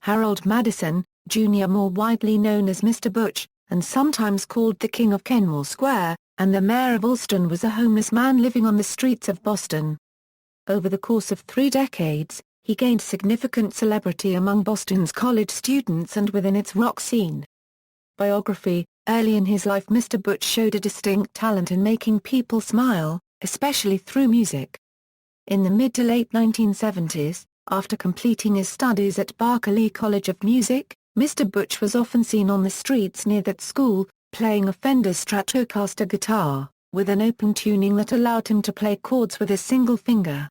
Harold Madison, Jr., more widely known as Mr. Butch, and sometimes called the King of Kenmore Square, and the Mayor of Allston, was a homeless man living on the streets of Boston. Over the course of 3 decades, he gained significant celebrity among Boston's college students and within its rock scene. Biography: early in his life, Mr. Butch showed a distinct talent in making people smile, especially through music. In the mid to late 1970s, after completing his studies at Berklee College of Music, Mr. Butch was often seen on the streets near that school, playing a Fender Stratocaster guitar, with an open tuning that allowed him to play chords with a single finger.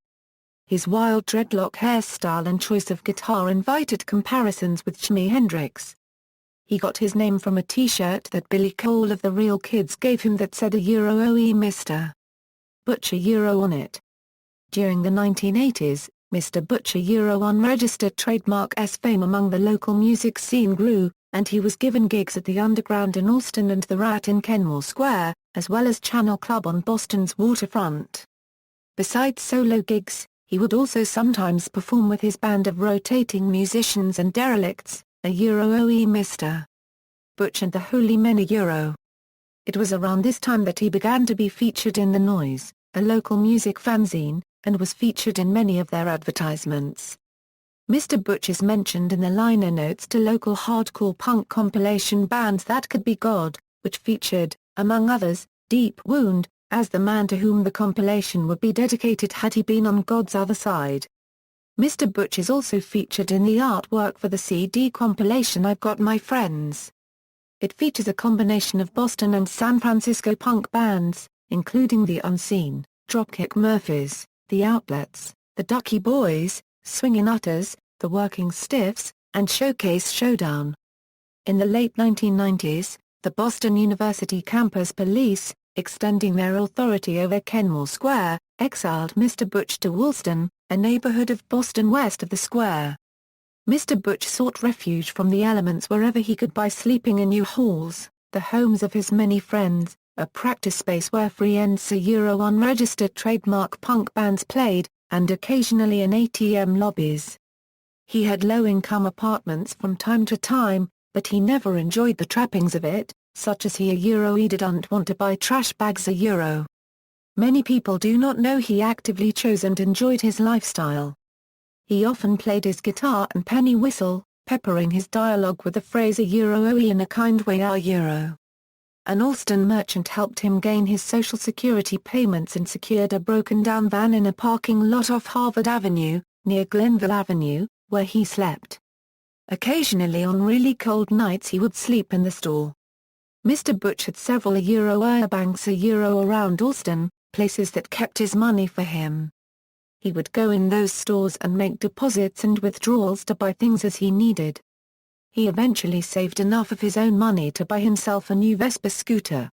His wild dreadlock hairstyle and choice of guitar invited comparisons with Jimi Hendrix. He got his name from a T-shirt that Billy Cole of the Real Kids gave him that said "OE Mr. Butch" on it. During the 1980s, Mr. Butch unregistered trademark's fame among the local music scene grew, and he was given gigs at the Underground in Allston and the Rat in Kenmore Square, as well as Channel Club on Boston's waterfront. Besides solo gigs, he would also sometimes perform with his band of rotating musicians and derelicts, OE Mr. Butch and the Holy Men. It was around this time that he began to be featured in The Noise, a local music fanzine, and was featured in many of their advertisements. Mr. Butch is mentioned in the liner notes to local hardcore punk compilation bands That Could Be God, which featured, among others, Deep Wound, as the man to whom the compilation would be dedicated had he been on God's other side. Mr. Butch is also featured in the artwork for the CD compilation I've Got My Friends. It features a combination of Boston and San Francisco punk bands, including The Unseen, Dropkick Murphys, The Outlets, The Ducky Boys, Swingin' Utters, The Working Stiffs, and Showcase Showdown. In the late 1990s, the Boston University campus police, extending their authority over Kenmore Square, exiled Mr. Butch to Allston, a neighborhood of Boston west of the square. Mr. Butch sought refuge from the elements wherever he could by sleeping in U-Hauls, the homes of his many friends, a practice space where friends unregistered trademark punk bands played, and occasionally in ATM lobbies. He had low-income apartments from time to time, but he never enjoyed the trappings of it, such as he didn't want to buy trash bags . Many people do not know he actively chose and enjoyed his lifestyle. He often played his guitar and penny whistle, peppering his dialogue with the phrase "OE" in a kind way. An Allston merchant helped him gain his Social Security payments and secured a broken-down van in a parking lot off Harvard Avenue, near Glenville Avenue, where he slept. Occasionally on really cold nights he would sleep in the store. Mr. Butch had several banks around Allston, places that kept his money for him. He would go in those stores and make deposits and withdrawals to buy things as he needed. He eventually saved enough of his own money to buy himself a new Vespa scooter.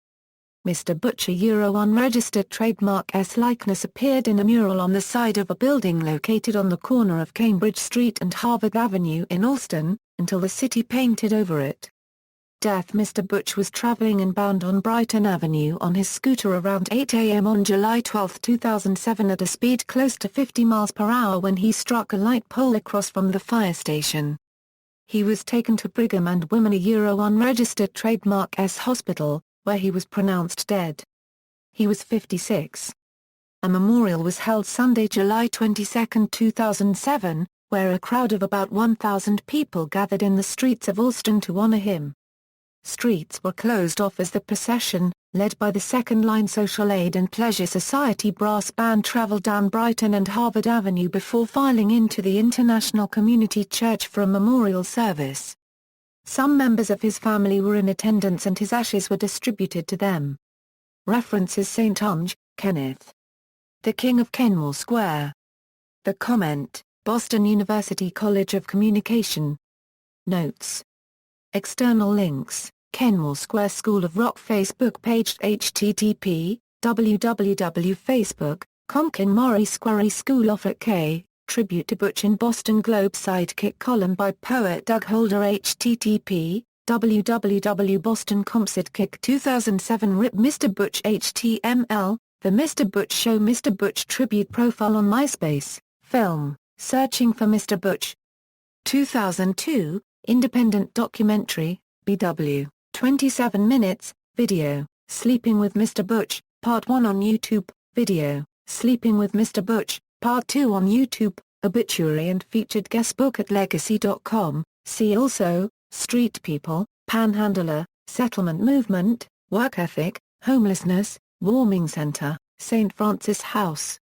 Mr. Butch unregistered trademark's likeness appeared in a mural on the side of a building located on the corner of Cambridge Street and Harvard Avenue in Allston, until the city painted over it. Death: Mr. Butch was traveling inbound on Brighton Avenue on his scooter around 8 a.m. on July 12, 2007 at a speed close to 50 miles per hour when he struck a light pole across from the fire station. He was taken to Brigham and Women unregistered trademark's hospital, where he was pronounced dead. He was 56. A memorial was held Sunday, July 22, 2007, where a crowd of about 1,000 people gathered in the streets of Allston to honor him. Streets were closed off as the procession, led by the Second Line Social Aid and Pleasure Society brass band, traveled down Brighton and Harvard Avenue before filing into the International Community Church for a memorial service. Some members of his family were in attendance and his ashes were distributed to them. References: St. Onge, Kenneth. The King of Kenmore Square. The Comment, Boston University College of Communication. Notes. External links: Kenmore Square School of Rock Facebook page, http://www.facebook.com Kenmore Square School of Rock. Tribute to Butch in Boston Globe sidekick column by poet Doug Holder, http://www.bostoncompsidekick 2007 RIP Mr. Butch HTML, The Mr. Butch Show Mr. Butch tribute profile on MySpace, film, Searching for Mr. Butch. 2002, independent documentary, BW, 27 minutes, video, Sleeping with Mr. Butch, Part 1 on YouTube, video, Sleeping with Mr. Butch, Part 2 on YouTube, obituary and featured guest book at legacy.com. See also, Street People, Panhandler, Settlement Movement, Work Ethic, Homelessness, Warming Center, St. Francis House.